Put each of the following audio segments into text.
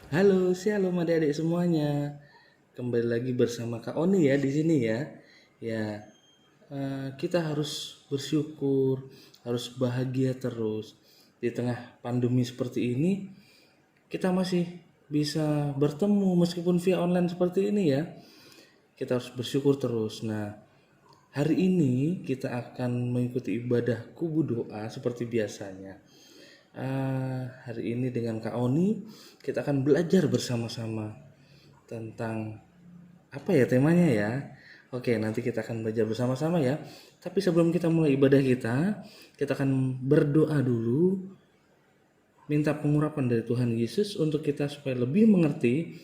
Halo, shalom adik-adik semuanya. Kembali lagi bersama Kak Oni ya di sini ya. Ya, kita harus bersyukur, harus bahagia terus. Di tengah pandemi seperti ini, kita masih bisa bertemu meskipun via online seperti ini ya. Kita harus bersyukur terus. Nah, hari ini kita akan mengikuti ibadah kubu doa seperti biasanya. Hari ini dengan Kak Oni kita akan belajar bersama-sama tentang apa ya temanya ya. Oke, nanti kita akan belajar bersama-sama ya. Tapi sebelum kita mulai ibadah kita akan berdoa dulu, minta pengurapan dari Tuhan Yesus untuk kita supaya lebih mengerti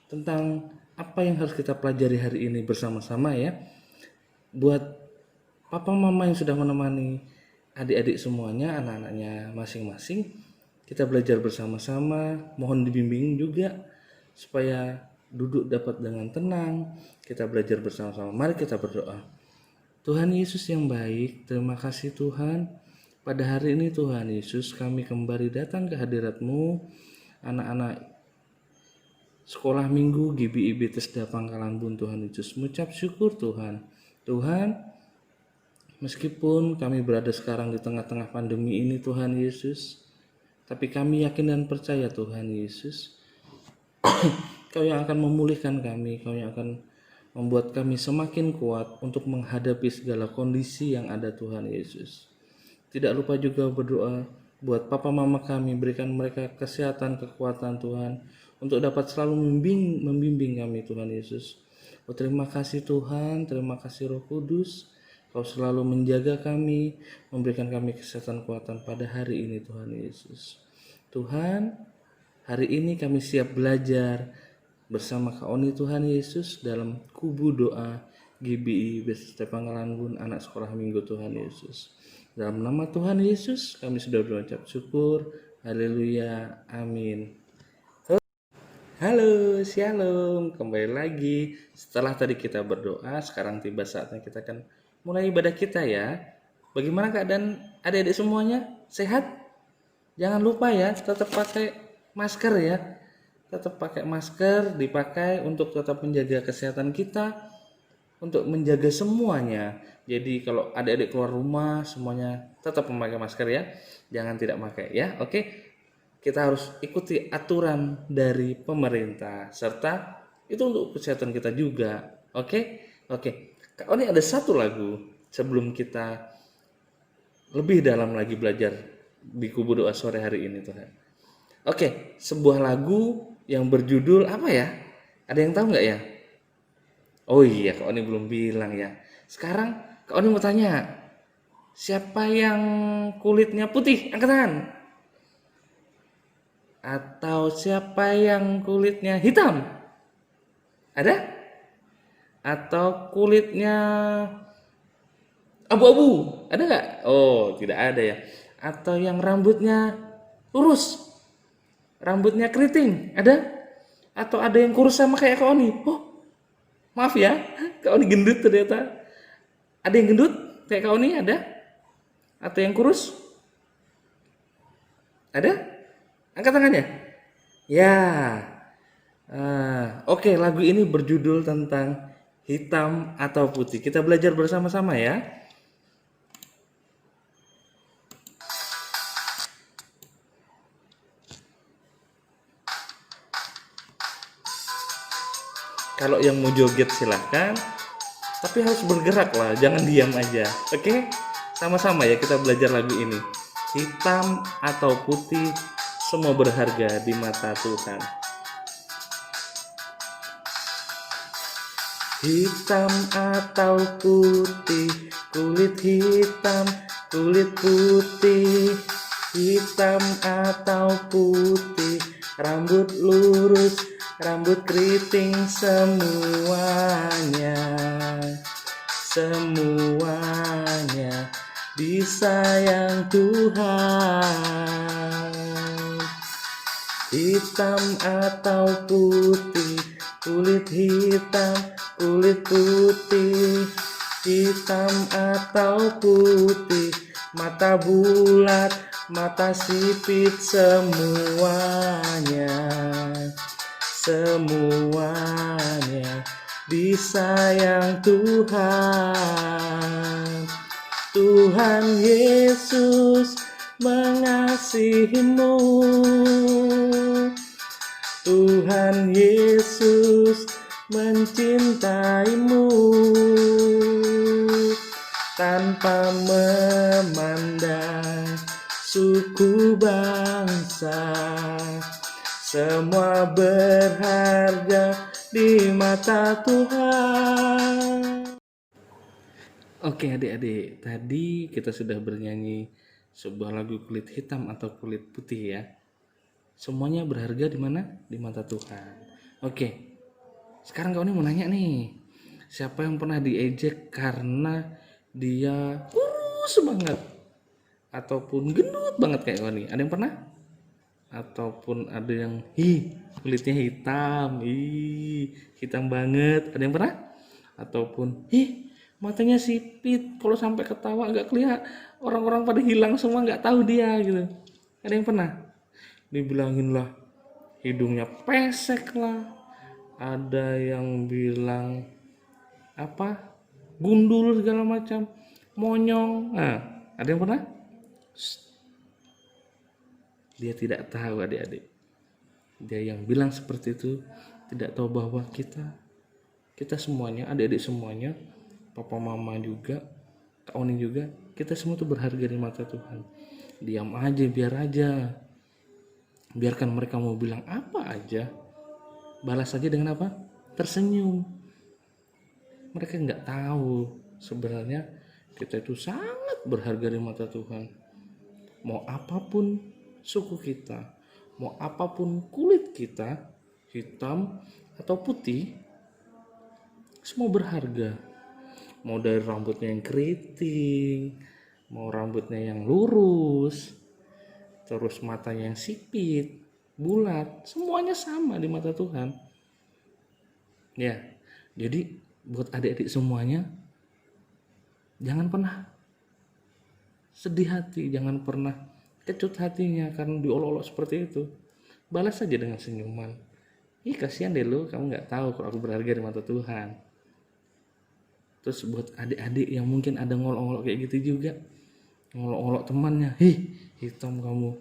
tentang apa yang harus kita pelajari hari ini bersama-sama ya. Buat papa mama yang sudah menemani adik-adik semuanya, anak-anaknya masing-masing, kita belajar bersama-sama, mohon dibimbing juga supaya duduk dapat dengan tenang. Kita belajar bersama-sama. Mari kita berdoa. Tuhan Yesus yang baik, terima kasih Tuhan. Pada hari ini Tuhan Yesus, kami kembali datang ke hadirat-Mu. Anak-anak sekolah minggu GBIB Tesda Pangkalan Bun Tuhan Yesus, mengucap syukur Tuhan. Tuhan, meskipun kami berada sekarang di tengah-tengah pandemi ini Tuhan Yesus, tapi kami yakin dan percaya Tuhan Yesus, Kau yang akan memulihkan kami, Kau yang akan membuat kami semakin kuat untuk menghadapi segala kondisi yang ada Tuhan Yesus. Tidak lupa juga berdoa buat papa mama kami, berikan mereka kesehatan, kekuatan Tuhan, untuk dapat selalu membimbing kami Tuhan Yesus. Oh, terima kasih Tuhan, terima kasih Roh Kudus, Kau selalu menjaga kami, memberikan kami kesehatan, kekuatan pada hari ini Tuhan Yesus. Tuhan, hari ini kami siap belajar bersama Kak Oni Tuhan Yesus dalam kubu doa GBI Beserta Pangkalan Bun Anak Sekolah Minggu Tuhan Yesus. Dalam nama Tuhan Yesus kami sudah berucap syukur. Haleluya. Amin. Halo, shalom. Kembali lagi. Setelah tadi kita berdoa, sekarang tiba saatnya kita akan mulai ibadah kita ya. Bagaimana keadaan adik-adik semuanya? Sehat? Jangan lupa ya, tetap pakai masker ya. Tetap pakai masker, dipakai untuk tetap menjaga kesehatan kita, untuk menjaga semuanya. Jadi kalau adik-adik keluar rumah, semuanya tetap memakai masker ya. Jangan tidak pakai ya. Oke. Kita harus ikuti aturan dari pemerintah, serta itu untuk kesehatan kita juga. Oke? Oke. Kak Oni ada satu lagu sebelum kita lebih dalam lagi belajar di kubu doa sore hari ini Tuhan. Oke, sebuah lagu yang berjudul apa ya? Ada yang tahu nggak ya? Oh iya, Kak Oni belum bilang ya. Sekarang Kak Oni mau tanya, siapa yang kulitnya putih? Angkat tangan. Atau siapa yang kulitnya hitam? Ada? Atau kulitnya abu-abu? Ada nggak? Oh, tidak ada ya. Atau yang rambutnya lurus? Rambutnya keriting? Ada? Atau ada yang kurus sama kayak Kak Oni? Oh, maaf ya, Kak Oni gendut ternyata. Ada yang gendut kayak Kak Oni? Ada? Atau yang kurus? Ada? Angkat tangannya. Ya. Oke, lagu ini berjudul tentang hitam atau putih. Kita belajar bersama-sama ya. Kalau yang mau joget silahkan, tapi harus bergerak lah, jangan diam aja. Oke? Sama-sama ya kita belajar lagu ini. Hitam atau putih, semua berharga di mata Tuhan. Hitam atau putih, kulit hitam, kulit putih. Hitam atau putih, rambut lurus, rambut keriting, semuanya disayang Tuhan. Hitam atau putih, kulit hitam, kulit putih. Hitam atau putih, mata bulat, mata sipit semuanya disayang Tuhan. Tuhan Yesus mengasihimu. Tuhan Yesus mencintaimu tanpa memandang suku bangsa. Semua berharga di mata Tuhan. Oke adik-adik, tadi kita sudah bernyanyi sebuah lagu kulit hitam atau kulit putih ya. Semuanya berharga di mana? Di mata Tuhan. Oke, sekarang kau ini mau nanya nih, siapa yang pernah diejek karena dia kurus banget ataupun gendut banget kayak kau nih? Ada yang pernah? Ataupun ada yang kulitnya hitam, hitam banget, ada yang pernah? Ataupun matanya sipit, kalau sampai ketawa nggak kelihatan, orang-orang pada hilang semua, nggak tahu dia gitu. Ada yang pernah? Dibilangin lah hidungnya pesek lah, ada yang bilang apa, gundul segala macam, monyong. Nah, ada yang pernah? Dia tidak tahu adik-adik. Dia yang bilang seperti itu tidak tahu bahwa kita semuanya, adik-adik semuanya, papa mama juga, Kak Oni juga, kita semua tuh berharga di mata Tuhan. Diam aja, biar aja. Biarkan mereka mau bilang apa aja, balas aja dengan apa? Tersenyum. Mereka nggak tahu sebenarnya kita itu sangat berharga di mata Tuhan. Mau apapun suku kita, mau apapun kulit kita, hitam atau putih, semua berharga. Mau dari rambutnya yang keriting, mau rambutnya yang lurus, terus matanya yang sipit, bulat, semuanya sama di mata Tuhan. Ya, jadi buat adik-adik semuanya, jangan pernah sedih hati, jangan pernah kecut hatinya karena diolok-olok seperti itu. Balas saja dengan senyuman. Kasihan deh lu, kamu nggak tahu kalau aku berharga di mata Tuhan. Terus buat adik-adik yang mungkin ada ngolok-ngolok kayak gitu juga, ngolok-ngolok temannya, hitam kamu,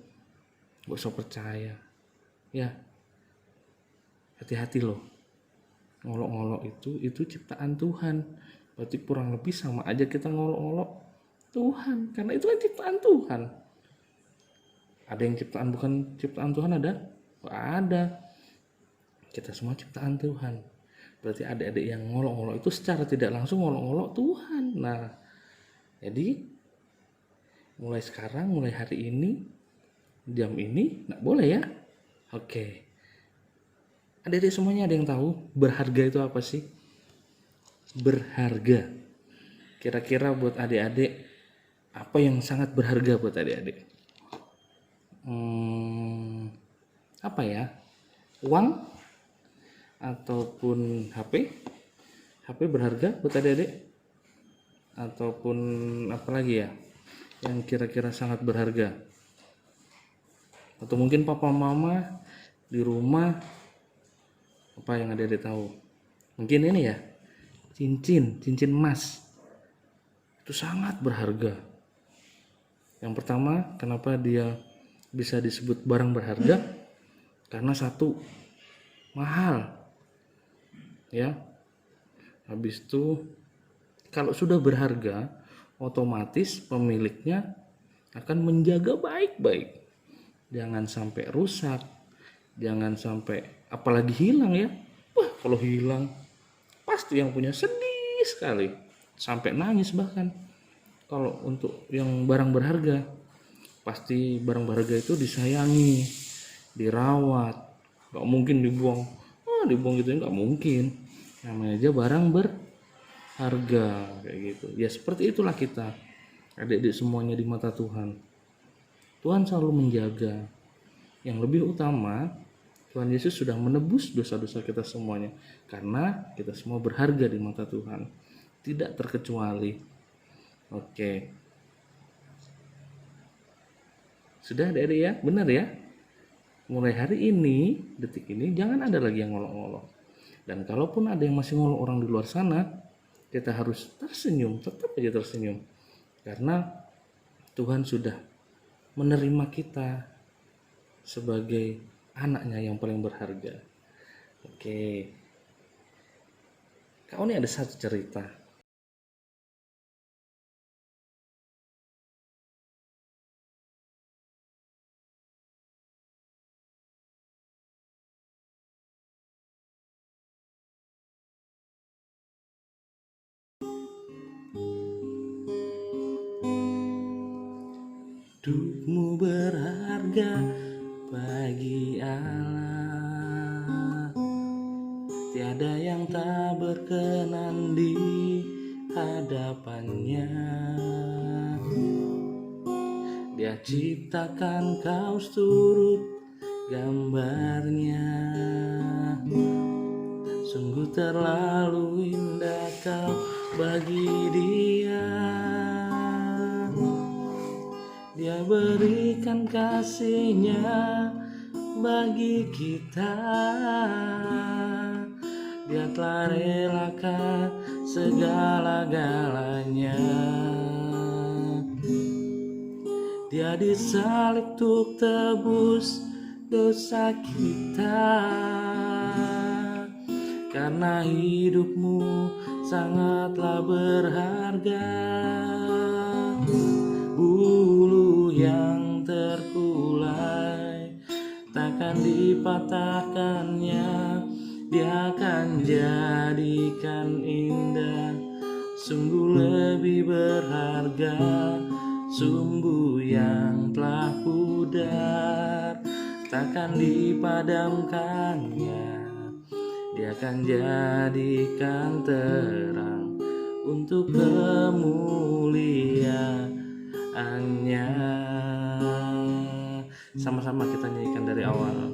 gak usah percaya. Ya, hati-hati loh. Ngolok-ngolok itu ciptaan Tuhan. Berarti kurang lebih sama aja kita ngolok-ngolok Tuhan, karena itu kan ciptaan Tuhan. Ada yang ciptaan bukan ciptaan Tuhan ada? Ada. Kita semua ciptaan Tuhan. Berarti adik-adik yang ngolok-ngolok itu secara tidak langsung ngolok-ngolok Tuhan. Nah, jadi mulai sekarang, mulai hari ini, jam ini nggak boleh ya. Oke. Adik-adik semuanya ada yang tahu berharga itu apa sih? Berharga. Kira-kira buat adik-adik apa yang sangat berharga buat adik-adik? Apa ya? Uang ataupun HP? HP berharga buat adik-adik? Ataupun apa lagi ya? Yang kira-kira sangat berharga? Atau mungkin papa mama di rumah, apa yang adik-adik tahu? Mungkin ini ya, cincin emas. Itu sangat berharga. Yang pertama, kenapa dia bisa disebut barang berharga? Karena satu, mahal. Ya. Habis itu kalau sudah berharga, otomatis pemiliknya akan menjaga baik-baik. Jangan sampai rusak, jangan sampai apalagi hilang ya. Wah, kalau hilang pasti yang punya sedih sekali, sampai nangis bahkan. Kalau untuk yang barang berharga, pasti barang berharga itu disayangi, dirawat, nggak mungkin dibuang. Dibuang gitu nggak mungkin. Namanya aja barang berharga kayak gitu. Ya seperti itulah kita, adik-adik semuanya di mata Tuhan. Tuhan selalu menjaga. Yang lebih utama, Tuhan Yesus sudah menebus dosa-dosa kita semuanya. Karena kita semua berharga di mata Tuhan. Tidak terkecuali. Oke. Sudah adik-adik ya? Benar ya? Mulai hari ini, detik ini, jangan ada lagi yang ngolok-ngolok. Dan kalaupun ada yang masih ngolok orang di luar sana, kita harus tersenyum, tetap aja tersenyum. Karena Tuhan sudah menerima kita sebagai anaknya yang paling berharga. Oke, Kak Oni ada satu cerita. Hidupmu berharga bagi Allah. Tiada yang tak berkenan di hadapannya. Dia ciptakan kau turut gambarnya. Sungguh terlalu indah kau bagi dia. Dia berikan kasihnya bagi kita. Dia telah relakan segala-galanya. Dia disalib untuk tebus dosa kita. Karena hidupmu sangatlah berharga. Bulu yang terkulai takkan dipatahkannya. Dia akan jadikan indah. Sungguh lebih berharga sumbu yang telah pudar, takkan dipadamkannya. Dia akan jadikan terang untuk kemuliaannya. Sama-sama kita nyanyikan dari awal.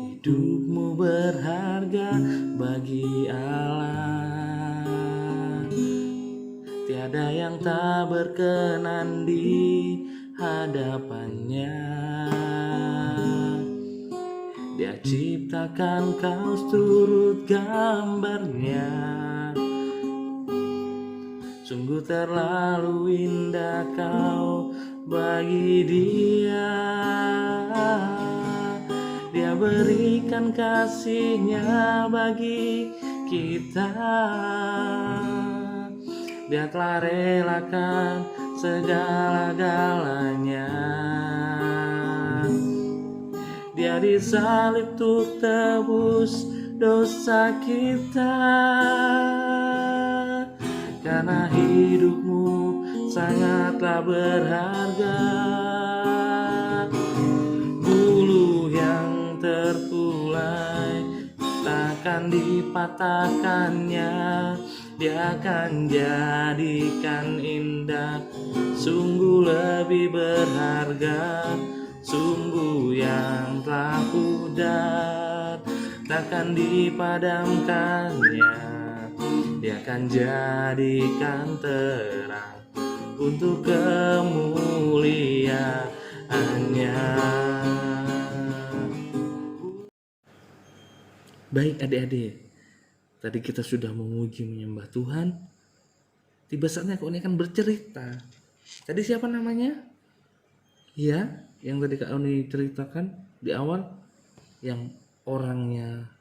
Hidupmu berharga bagi Allah. Tiada yang tak berkenan di hadapannya. Dia ciptakan kau turut gambarnya. Sungguh terlalu indah kau bagi dia. Dia berikan kasihnya bagi kita. Dia telah relakan segala-galanya. Dia disalib untuk tebus dosa kita. Karena hidupmu sangatlah berharga. Bulu yang terkulai takkan dipatahkannya. Dia akan jadikan indah. Sungguh lebih berharga sumbu yang telah pudar, takkan dipadamkannya. Dia akan jadikan terang untuk kemuliaannya. Baik adik-adik, tadi kita sudah memuji menyembah Tuhan. Tiba saatnya Kak Oni akan bercerita. Tadi siapa namanya? Ya, yang tadi Kak Oni ceritakan di awal, yang orangnya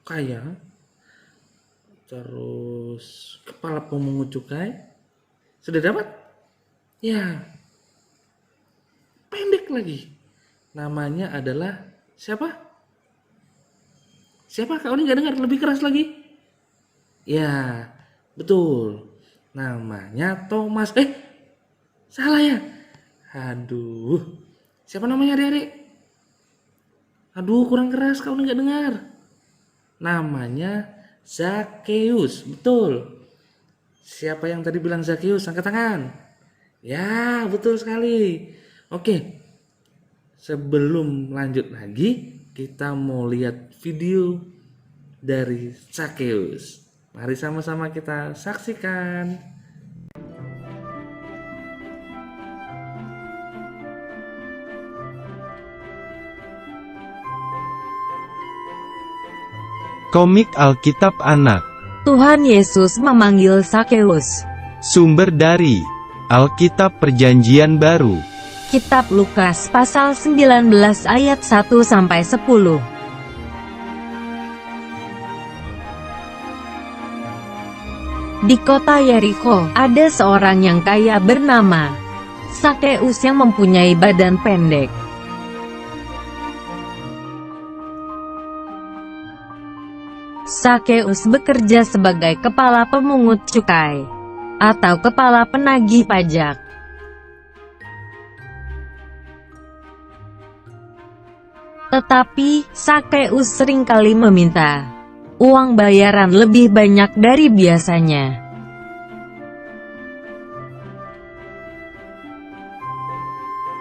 kaya, terus kepala pemungut cukai, sudah dapat? Ya, pendek lagi. Namanya adalah siapa? Siapa? Kak Oni nggak dengar, lebih keras lagi. Ya, betul. Namanya Thomas. Salah ya? Aduh, siapa namanya adik-adik? Aduh, kurang keras, kau nggak dengar. Namanya Zakheus, betul. Siapa yang tadi bilang Zakheus? Angkat tangan. Ya, betul sekali. Oke, sebelum lanjut lagi, kita mau lihat video dari Zakheus. Mari sama-sama kita saksikan. Komik Alkitab Anak. Tuhan Yesus memanggil Sakeus. Sumber dari Alkitab Perjanjian Baru. Kitab Lukas pasal 19 ayat 1-10. Di kota Yerikho, ada seorang yang kaya bernama Sakeus yang mempunyai badan pendek. Sakeus bekerja sebagai kepala pemungut cukai atau kepala penagih pajak. Tetapi, Sakeus seringkali meminta uang bayaran lebih banyak dari biasanya.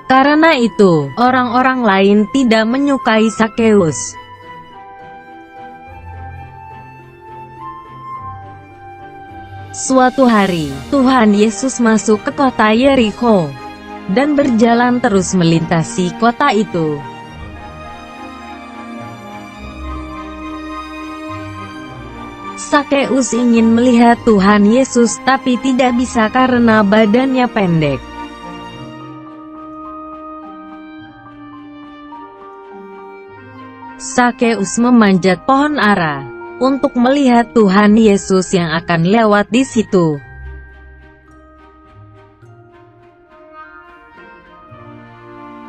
Karena itu, orang-orang lain tidak menyukai Sakeus. Suatu hari, Tuhan Yesus masuk ke kota Yerikho dan berjalan terus melintasi kota itu. Sakeus ingin melihat Tuhan Yesus tapi tidak bisa karena badannya pendek. Sakeus memanjat pohon ara untuk melihat Tuhan Yesus yang akan lewat di situ.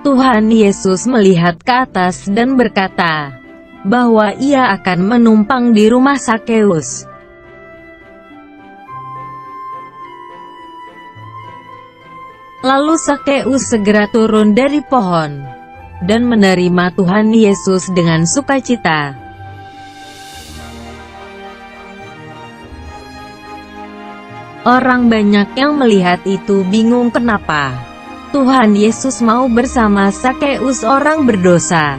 Tuhan Yesus melihat ke atas dan berkata bahwa ia akan menumpang di rumah Sakeus. Lalu Sakeus segera turun dari pohon dan menerima Tuhan Yesus dengan sukacita. Orang banyak yang melihat itu bingung kenapa Tuhan Yesus mau bersama Sakeus, orang berdosa.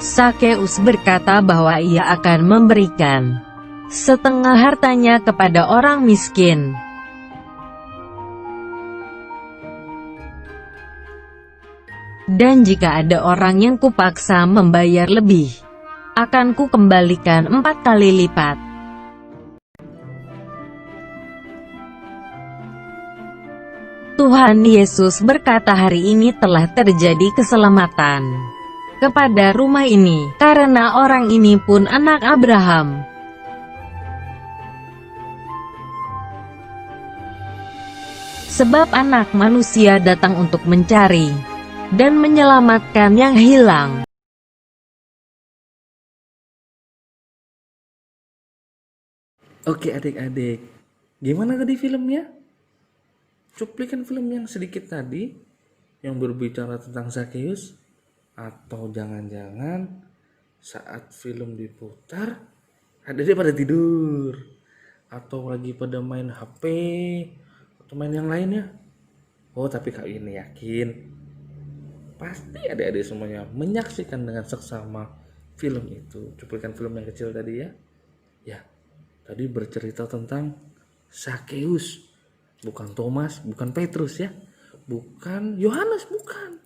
Sakeus berkata bahwa ia akan memberikan setengah hartanya kepada orang miskin. Dan jika ada orang yang kupaksa membayar lebih, akan kukembalikan 4 kali lipat. Tuhan Yesus berkata hari ini telah terjadi keselamatan kepada rumah ini, karena orang ini pun anak Abraham. Sebab anak manusia datang untuk mencari dan menyelamatkan yang hilang. Oke adik-adik, gimana tadi filmnya? Cuplikan film yang sedikit tadi, yang berbicara tentang Sakeus, atau jangan-jangan saat film diputar, adik-adik pada tidur, atau lagi pada main HP, atau main yang lainnya? Oh, tapi Kak ini yakin, pasti adik-adik semuanya menyaksikan dengan seksama film itu, cuplikan film yang kecil tadi ya. Ya, tadi bercerita tentang Sakeus, bukan Thomas, bukan Petrus ya, bukan Yohanes, bukan.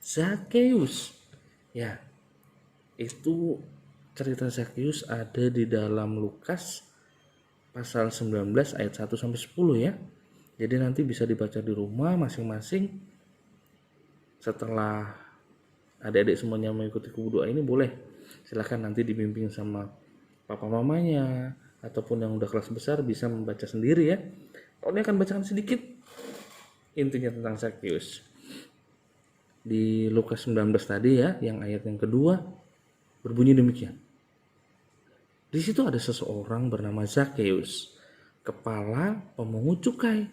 Sakeus. Ya, itu cerita Sakeus ada di dalam Lukas pasal 19 ayat 1-10 ya. Jadi nanti bisa dibaca di rumah masing-masing. Setelah adik-adik semuanya mengikuti kubu doa ini, boleh silahkan nanti dibimbing sama papa mamanya, ataupun yang udah kelas besar bisa membaca sendiri ya. Kalau ini akan bacakan sedikit intinya tentang Sakeus. Di Lukas 19 tadi ya, yang ayat yang kedua berbunyi demikian. Di situ ada seseorang bernama Sakeus, kepala pemungut cukai,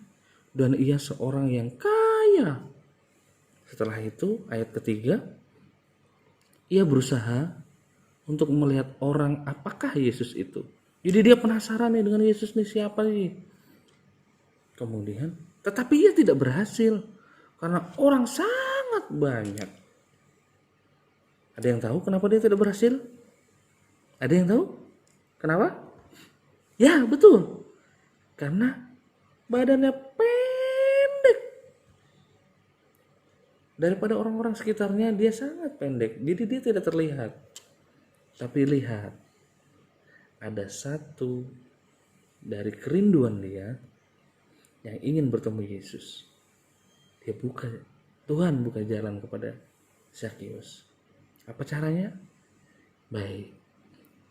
dan ia seorang yang kaya. Setelah itu ayat ketiga, ia berusaha untuk melihat orang apakah Yesus itu. Jadi dia penasaran nih dengan Yesus nih, siapa nih. Kemudian, tetapi ia tidak berhasil karena orang sangat banyak. Ada yang tahu kenapa dia tidak berhasil? Ada yang tahu? Kenapa? Ya, betul. Karena badannya pendek. Daripada orang-orang sekitarnya dia sangat pendek, jadi dia tidak terlihat. Tapi lihat, ada satu dari kerinduan dia yang ingin bertemu Yesus. Tuhan buka jalan kepada Zakeus. Apa caranya? Baik,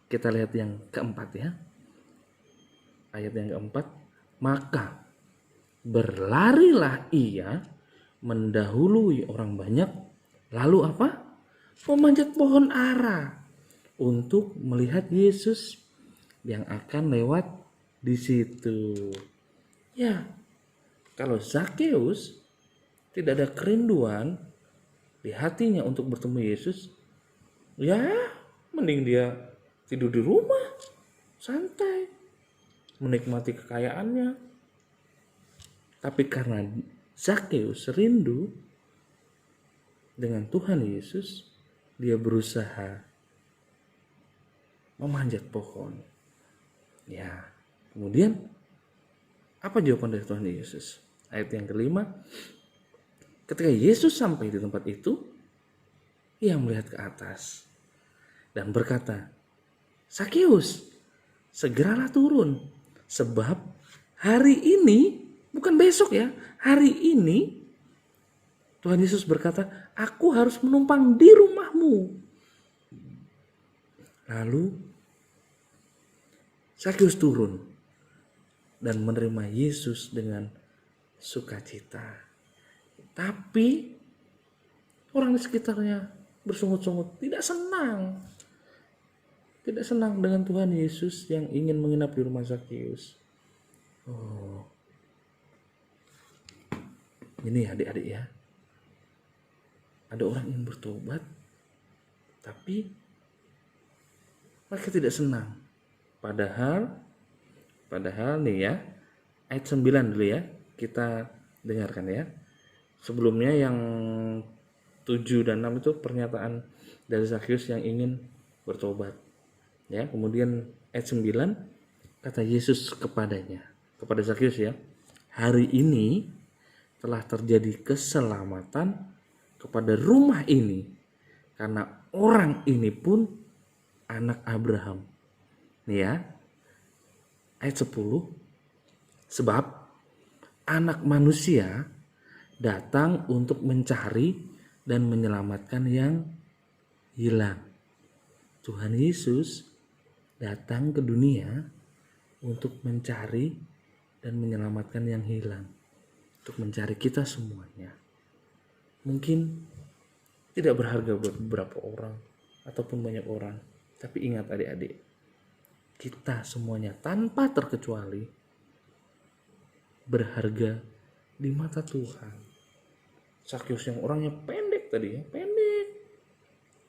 kita lihat yang keempat ya. Ayat yang keempat, maka berlarilah ia mendahului orang banyak, lalu apa? Memanjat pohon ara untuk melihat Yesus yang akan lewat di situ. Ya, kalau Zakeus tidak ada kerinduan di hatinya untuk bertemu Yesus, ya mending dia tidur di rumah, santai, menikmati kekayaannya. Tapi karena Zakeus rindu dengan Tuhan Yesus, dia berusaha memanjat pohon. Ya, kemudian apa jawaban dari Tuhan Yesus? Ayat yang kelima, ketika Yesus sampai di tempat itu, ia melihat ke atas dan berkata, Zakeus, segeralah turun, sebab hari ini, bukan besok ya, hari ini Tuhan Yesus berkata, aku harus menumpang di rumahmu. Lalu Zakeus turun dan menerima Yesus dengan sukacita. Tapi orang di sekitarnya bersungut-sungut, tidak senang. Tidak senang dengan Tuhan Yesus yang ingin menginap di rumah Zakeus. Oh. Ini adik-adik ya. Ada orang yang bertobat, tapi mereka tidak senang. Padahal nih ya, ayat 9 dulu ya, kita dengarkan ya. Sebelumnya yang 7 dan 6 itu pernyataan dari Zakeus yang ingin bertobat. Ya, kemudian ayat 9 kata Yesus kepada Zakeus ya, hari ini telah terjadi keselamatan kepada rumah ini karena orang ini pun anak Abraham. Nih ya, ayat 10, sebab anak manusia datang untuk mencari dan menyelamatkan yang hilang. Tuhan Yesus datang ke dunia untuk mencari dan menyelamatkan yang hilang. Untuk mencari kita semuanya. Mungkin tidak berharga buat beberapa orang ataupun banyak orang. Tapi ingat adik-adik, kita semuanya tanpa terkecuali berharga di mata Tuhan. Zakeus yang orangnya pendek tadi ya, pendek.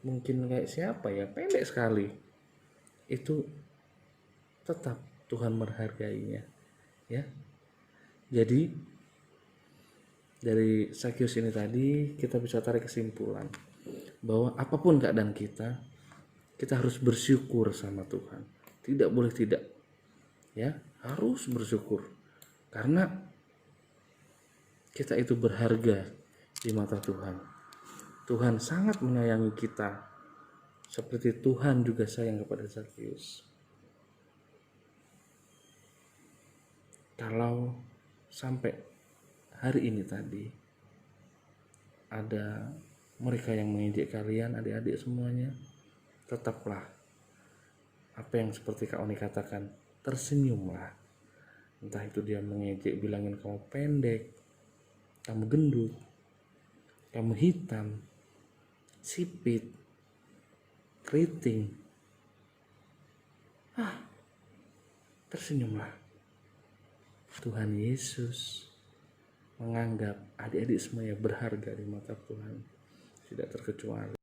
Mungkin kayak siapa ya, pendek sekali. Itu tetap Tuhan menghargainya. Ya. Jadi dari Zakeus ini tadi kita bisa tarik kesimpulan bahwa apapun keadaan kita harus bersyukur sama Tuhan. Tidak boleh tidak. Ya, harus bersyukur. Karena kita itu berharga di mata Tuhan. Tuhan sangat menyayangi kita. Seperti Tuhan juga sayang kepada Zakeus. Kalau sampai hari ini tadi ada mereka yang mengejek kalian, adik-adik semuanya, tetaplah apa yang seperti Kak Oni katakan, tersenyumlah. Entah itu dia mengejek, bilangin kamu pendek, kamu gendut, kamu hitam, sipit, keriting. Tersenyumlah. Tuhan Yesus menganggap adik-adik semuanya berharga di mata Tuhan, tidak terkecuali.